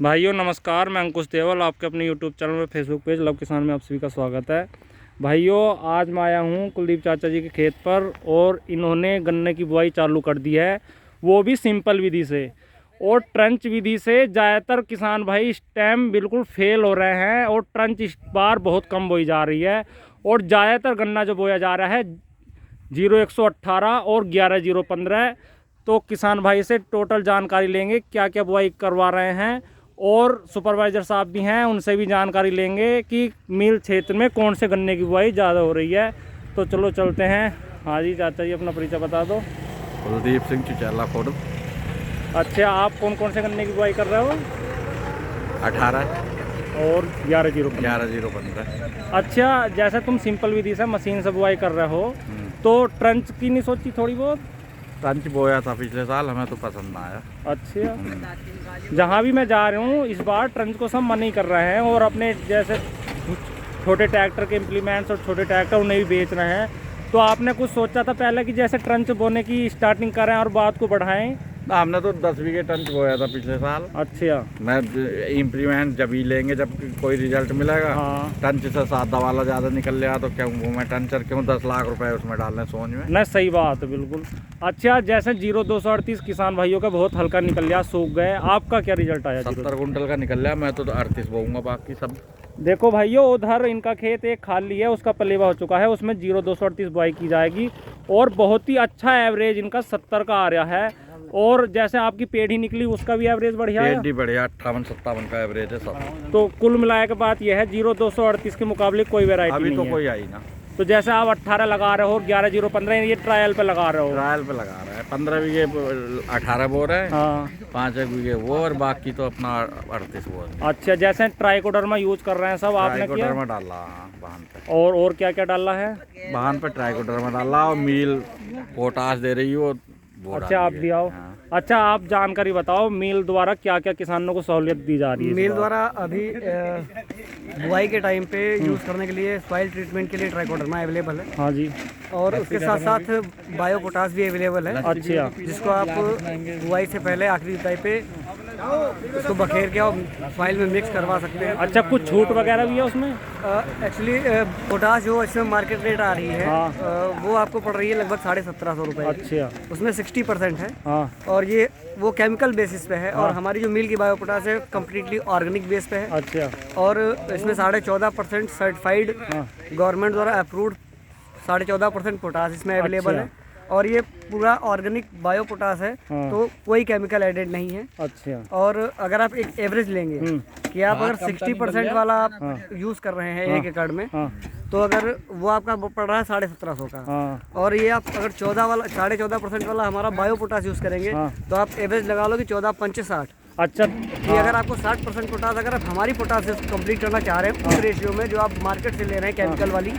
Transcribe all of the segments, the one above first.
भाइयों नमस्कार, मैं अंकुश देवल, आपके अपने यूट्यूब चैनल में फेसबुक पेज लव किसान में आप सभी का स्वागत है। भाइयों आज मैं आया हूँ कुलदीप चाचा जी के खेत पर और इन्होंने गन्ने की बुआई चालू कर दी है, वो भी सिंपल विधि से और ट्रंच विधि से। ज़्यादातर किसान भाई इस टाइम बिल्कुल फेल हो रहे हैं और ट्रंच इस बार बहुत कम बोई जा रही है और ज़्यादातर गन्ना जो बोया जा रहा है 0118 और 11015। तो किसान भाई से टोटल जानकारी लेंगे, क्या क्या बुआई करवा रहे हैं और सुपरवाइज़र साहब भी हैं, उनसे भी जानकारी लेंगे कि मील क्षेत्र में कौन से गन्ने की बुआई ज़्यादा हो रही है। तो चलो चलते हैं। हाँ जी चाचा जी, अपना परिचय बता दो। कुलदीप सिंह चिचैला खुर्द। अच्छा, आप कौन कौन से गन्ने की बुआई कर रहे हो? 18 और 11-0-15। अच्छा, जैसे तुम सिंपल विधि से मशीन से बुआई कर रहे हो तो ट्रंच की नहीं सोची थोड़ी बहुत? ट्रंच बोया था पिछले साल, हमें तो पसंद ना आया। अच्छा, जहाँ भी मैं जा रहा हूँ इस बार ट्रंच को सब मना ही कर रहे हैं और अपने जैसे छोटे ट्रैक्टर के इम्प्लीमेंट्स और छोटे ट्रैक्टर उन्हें भी बेच रहे हैं। तो आपने कुछ सोचा था पहले कि जैसे ट्रंच बोने की स्टार्टिंग करें और बात को बढ़ाएं? ना, हमने तो 10 बीघे ट्रंच बोया था पिछले साल। अच्छा, मैं इम्प्लीमेंट जब ही लेंगे जब कोई रिजल्ट मिलेगा। हाँ। ट्रंच से सादा वाला ज़्यादा निकल गया तो क्यों वो मैं ट्रंचर क्यों 10 लाख रुपए उसमें डालने सोच में। नहीं सही बात है बिल्कुल। अच्छा, जैसे 0238 किसान भाइयों का बहुत हल्का निकल गया, सूख गए, आपका क्या रिजल्ट आया? 70 कुंटल का निकल गया। मैं तो 38 बोऊंगा, बाकी सब। देखो भाइयों, उधर इनका खेत एक खाली है, उसका पलेवा हो चुका है, उसमें 0238 बुआई की जाएगी और बहुत ही अच्छा एवरेज इनका 70 का आ रहा है। और जैसे आपकी पेड़ ही निकली उसका भी एवरेज बढ़िया है। पेड़ भी बढ़िया 58-57 का एवरेज है सब। तो कुल मिलाए के बात यह है 0238 के मुकाबले कोई वेरायटी अभी नहीं तो है। कोई आई ना। तो जैसे आप 18 लगा रहे हो, 11015 ये ट्रायल पे लगा रहे हो? ट्रायल पे लगा रहा है। 15 बीघे 18 बो रहे हैं। हाँ। 5 बीघे वो और बाकी तो अपना 38 वो है। अच्छा, जैसे ट्राइकोडर्मा यूज कर रहे हैं सब आपने किया? ट्राइकोडर्मा डाला वाहन पे। और क्या क्या डाला है? वाहन पे ट्राइकोडर्मा डाला और मील पोटास दे रही हो वो। अच्छा, आप भी आओ। हाँ। अच्छा, आप जानकारी बताओ मील द्वारा क्या क्या किसानों को सहूलियत दी जा रही है? मील द्वारा अभी बुआई के टाइम पे यूज़ करने के लिए सॉइल ट्रीटमेंट के लिए ट्राइकोडर्मा अवेलेबल है। हाँ जी। और उसके साथ साथ बायो पोटास भी अवेलेबल है। अच्छा, जिसको आप बुआई से पहले आखिरी जुताई पे उसको बखेर के और सॉइल में मिक्स करवा सकते हैं। अच्छा, कुछ छूट वगैरह भी है उसमें? एक्चुअली पोटास जो इसमें मार्केट रेट आ रही है, हाँ। वो आपको पड़ रही है लगभग 1750 रुपये। अच्छा। उसमें 60% है। हाँ। और ये वो केमिकल बेसिस पे है। और हमारी जो मील की बायो पोटास है कम्प्लीटली ऑर्गेनिक बेस पे है। अच्छा। और इसमें 14.5% सर्टिफाइड गवर्नमेंट द्वारा अप्रूव्ड 14.5% पोटास इसमें अवेलेबल है। और ये पूरा ऑर्गेनिक बायो पोटास है, तो कोई केमिकल एडेड नहीं है। अच्छा। और अगर आप एक एवरेज लेंगे कि आप अगर 60% वाला आप यूज़ कर रहे हैं 1 एकड़ में, तो अगर वो आपका पड़ रहा है 1750 का। और ये आप अगर 14% वाला हमारा बायो पोटास यूज़ करेंगे तो आप एवरेज लगा लो कि 14-5-60। अच्छा, कि अगर आपको 60% पोटास अगर आप हमारी पोटास से कंप्लीट करना चाह रहे हैं उस रेशियो में जो आप मार्केट से ले रहे हैं केमिकल वाली,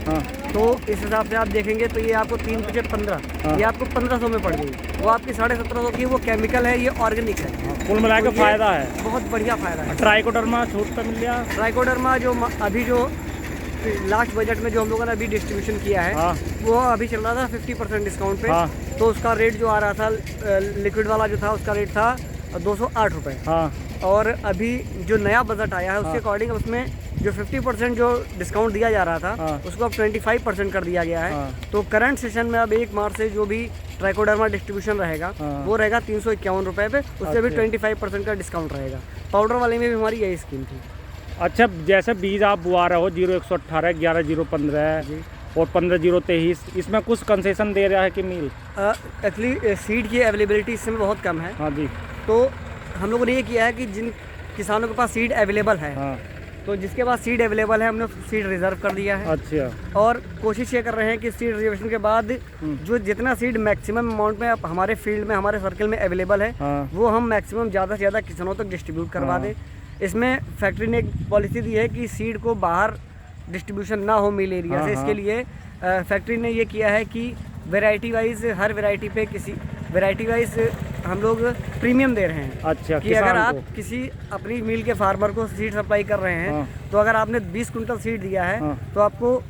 तो इस हिसाब से आप देखेंगे तो ये आपको 3-15 ये आपको 1500 में पड़ गई। वो आपकी 1750 की वो केमिकल है, ये ऑर्गेनिक है। कुल मिलाकर फायदा है, बहुत बढ़िया फायदा है। ट्राइकोडर्मा छूट पे मिल गया। ट्राइकोडर्मा जो अभी जो लास्ट बजट में जो हम लोगों ने अभी डिस्ट्रीब्यूशन किया है, वो अभी चल रहा था 50% डिस्काउंट पे। तो उसका रेट जो आ रहा था लिक्विड वाला जो था उसका रेट था 208 रुपये। और अभी जो नया बजट आया है उसके अकॉर्डिंग उसमें जो 50% जो डिस्काउंट दिया जा रहा था उसको अब 25% कर दिया गया है। तो करंट सेशन में अब 1 मार्च से जो भी ट्राइकोडर्मा डिस्ट्रीब्यूशन रहेगा वो रहेगा 351 रुपये पे। उससे भी 25% का डिस्काउंट रहेगा। पाउडर वाले में भी हमारी यही स्कीम थी। अच्छा, जैसे बीज आप बुआ रहे हो 0118, 11015 और 15023, इसमें कुछ कंसेशन दे रहा है कि मील? एक्चुअली सीड की अवेलेबिलिटी इसमें बहुत कम है। हाँ जी। तो हम लोगों ने ये किया है कि जिन किसानों के पास सीड अवेलेबल है, तो जिसके पास सीड अवेलेबल है हमने सीड रिजर्व कर दिया है। अच्छा। और कोशिश ये कर रहे हैं कि सीड रिजर्वेशन के बाद जो जितना सीड मैक्सिमम अमाउंट में अब हमारे फील्ड में हमारे सर्कल में अवेलेबल है, वो हम मैक्सिमम ज़्यादा से ज़्यादा किसानों तक डिस्ट्रीब्यूट करवा दें। इसमें फैक्ट्री ने एक पॉलिसी दी है कि सीड को बाहर डिस्ट्रीब्यूशन ना हो मिल एरिया से। इसके लिए फैक्ट्री ने ये किया है कि वैरायटी वाइज हर वैरायटी पे किसी वैरायटी वाइज हम लोग प्रीमियम दे रहे हैं। अच्छा, कि अगर आप किसी अपनी मिल के फार्मर को सीड सप्लाई कर रहे हैं, तो अगर आपने 20 कुंटल सीड दिया है तो आपको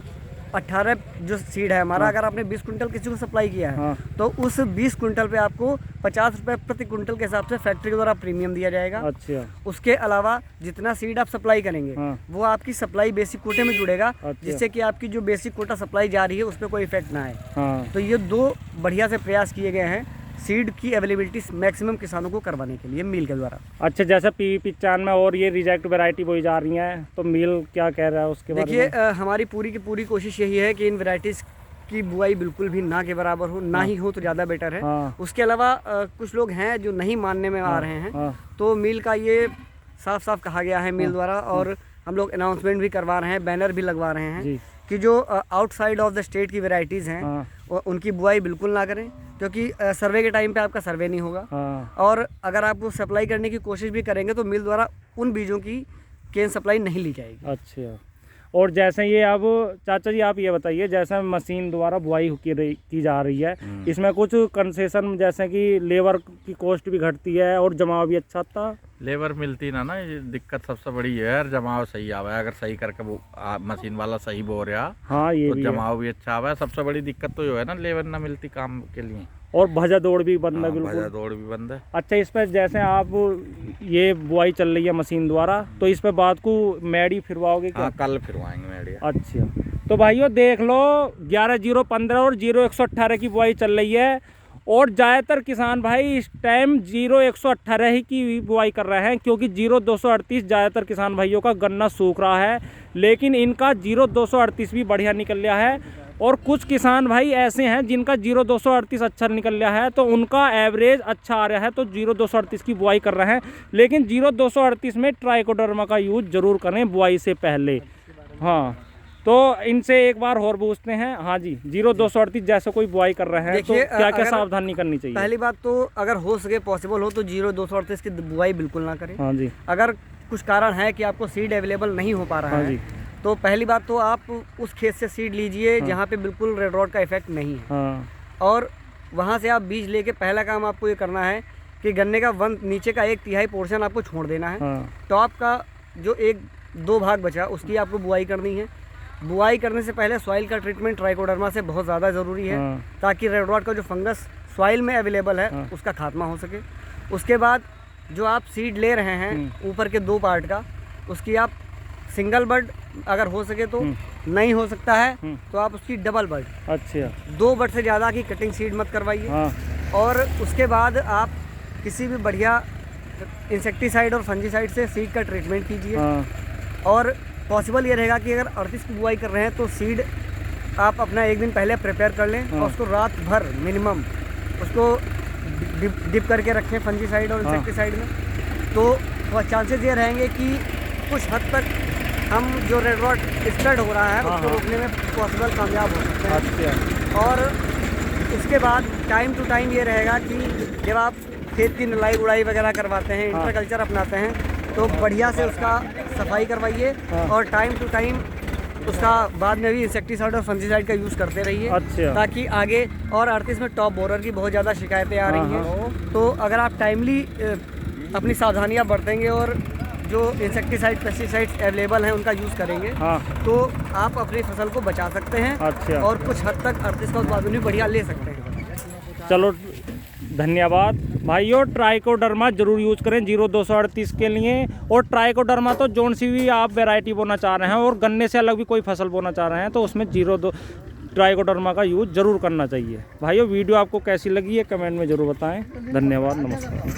18 जो सीड है हमारा, अगर आपने 20 कुंटल किसी को सप्लाई किया है तो उस 20 कुंटल पे आपको 50 रुपए प्रति कुंटल के हिसाब से फैक्ट्री के द्वारा प्रीमियम दिया जाएगा। अच्छा। उसके अलावा जितना सीड आप सप्लाई करेंगे वो आपकी सप्लाई बेसिक कोटे में जुड़ेगा। जिससे कि आपकी जो बेसिक कोटा सप्लाई जा रही है उस पर कोई इफेक्ट ना आए। तो ये 2 बढ़िया से प्रयास किए गए हैं सीड की अवेलेबिलिटी मैक्सिमम किसानों को करवाने के लिए मिल के द्वारा। अच्छा, जैसे PVP 95 और ये रिजेक्ट वैरायटी बोई जा रही हैं, तो मिल क्या कह रहा है उसके बारे में? देखिए, हमारी पूरी की पूरी कोशिश यही है कि इन वैरायटीज़ की बुआई बिल्कुल भी ना के बराबर हो, ना ही हो तो ज़्यादा बेटर है। उसके अलावा कुछ लोग हैं जो नहीं मानने में आ रहे हैं, तो मिल का ये साफ साफ कहा गया है मिल द्वारा, और हम लोग अनाउंसमेंट भी करवा रहे हैं, बैनर भी लगवा रहे हैं कि जो आउटसाइड ऑफ द स्टेट की वैरायटीज़ हैं उनकी बुआई बिल्कुल ना करें, क्योंकि सर्वे के टाइम पे आपका सर्वे नहीं होगा। और अगर आप वो सप्लाई करने की कोशिश भी करेंगे तो मिल द्वारा उन बीजों की केन सप्लाई नहीं ली जाएगी। अच्छा, और जैसे ये अब चाचा जी आप ये बताइए, जैसे मशीन द्वारा बुआई की जा रही है, इसमें कुछ कंसेशन जैसे कि लेबर की कॉस्ट भी घटती है और जमाव भी अच्छा था? लेबर मिलती ना ये दिक्कत सबसे बड़ी है यार। जमाव सही आवा है, अगर सही करके वो मशीन वाला सही बो रहा ये तो जमाव भी अच्छा आवा है। सबसे बड़ी दिक्कत तो ये है ना, लेबर ना मिलती काम के लिए, और भजा दौड़ भी बंद है। बिल्कुल भजा दौड़ भी बंद है। अच्छा, इस पर जैसे आप ये बुआई चल रही है मशीन द्वारा, तो इस पर बाद को मैडी फिरवाओगे क्या? कल फिरवाएंगे मैडी। अच्छा, तो भाइयों देख लो 11-0-15 और 0-118 की बुआई चल रही है, और ज़्यादातर किसान भाई इस टाइम 0-118 ही की बुआई कर रहे हैं, क्योंकि 0-238 ज़्यादातर किसान भाइयों का गन्ना सूख रहा है, लेकिन इनका 0-238 भी बढ़िया निकल गया है। और कुछ किसान भाई ऐसे हैं जिनका 0-238 अच्छा निकल गया है, तो उनका एवरेज अच्छा आ रहा है, तो 0-238 की बुआई कर रहे हैं। लेकिन 0-238 में ट्राइकोडर्मा का यूज जरूर करें बुआई से पहले। हाँ, तो इनसे एक बार और पूछते हैं। हाँ जी, 0-238 जैसे कोई बुआई कर रहे हैं तो क्या क्या सावधानी करनी चाहिए? पहली बात तो अगर हो सके पॉसिबल हो तो 0-238 की बुआई बिल्कुल ना करें। हाँ जी। अगर कुछ कारण है कि आपको सीड अवेलेबल नहीं हो पा रहा है तो पहली बात तो आप उस खेत से सीड लीजिए जहाँ पे बिल्कुल रेड रॉट का इफेक्ट नहीं है, और वहाँ से आप बीज लेके पहला काम आपको ये करना है कि गन्ने का नीचे का 1/3 पोर्शन आपको छोड़ देना है। टॉप का जो 1-2 भाग बचा उसकी आपको बुआई करनी है। बुआई करने से पहले सॉइल का ट्रीटमेंट ट्राइकोडर्मा से बहुत ज़्यादा ज़रूरी है, ताकि रेड रॉट का जो फंगस सॉइल में अवेलेबल है उसका खात्मा हो सके। उसके बाद जो आप सीड ले रहे हैं ऊपर के 2 पार्ट का, उसकी आप सिंगल बड अगर हो सके तो, नहीं हो सकता है तो आप उसकी डबल बड, अच्छा 2 बड से ज़्यादा की कटिंग सीड मत करवाइए। और उसके बाद आप किसी भी बढ़िया इंसेक्टिसाइड और फंजीसाइड से सीड का ट्रीटमेंट कीजिए। और पॉसिबल ये रहेगा कि अगर 38 की बुआई कर रहे हैं तो सीड आप अपना 1 दिन पहले प्रिपेयर कर लें और उसको रात भर मिनिमम उसको डिप करके रखें फंजीसाइड और इंसेक्टिसाइड में, तो चांसेस ये रहेंगे कि कुछ हद तक हम जो रेड रॉट स्प्रेड हो रहा है उसको रोकने में पॉसिबल कामयाब हो सकते हैं। और उसके बाद टाइम टू टाइम ये रहेगा कि जब आप खेत की निराई गुड़ाई वगैरह करवाते हैं, इंटरकल्चर अपनाते हैं, तो बढ़िया से उसका सफाई करवाइए और टाइम टू टाइम उसका बाद में भी इंसेक्टिसाइड और फंजीसाइड का यूज़ करते रहिए। अच्छा। ताकि आगे, और 38 में टॉप बोरर की बहुत ज़्यादा शिकायतें आ रही हैं, तो अगर आप टाइमली अपनी सावधानियाँ बरतेंगे और जो इंसेक्टिसाइड पेस्टिसाइड्स अवेलेबल हैं उनका यूज़ करेंगे तो आप अपनी फसल को बचा सकते हैं। अच्छा। और कुछ हद तक 38 का उत्पादन भी बढ़िया ले सकते हैं। चलो धन्यवाद भाइयों। ट्राइकोडर्मा जरूर यूज करें 0-238 के लिए, और ट्राइकोडर्मा तो जोन सी भी आप वैरायटी बोना चाह रहे हैं और गन्ने से अलग भी कोई फसल बोना चाह रहे हैं तो उसमें ट्राइकोडर्मा का यूज जरूर करना चाहिए। भाइयों वीडियो आपको कैसी लगी है कमेंट में जरूर बताएं। धन्यवाद, नमस्कार।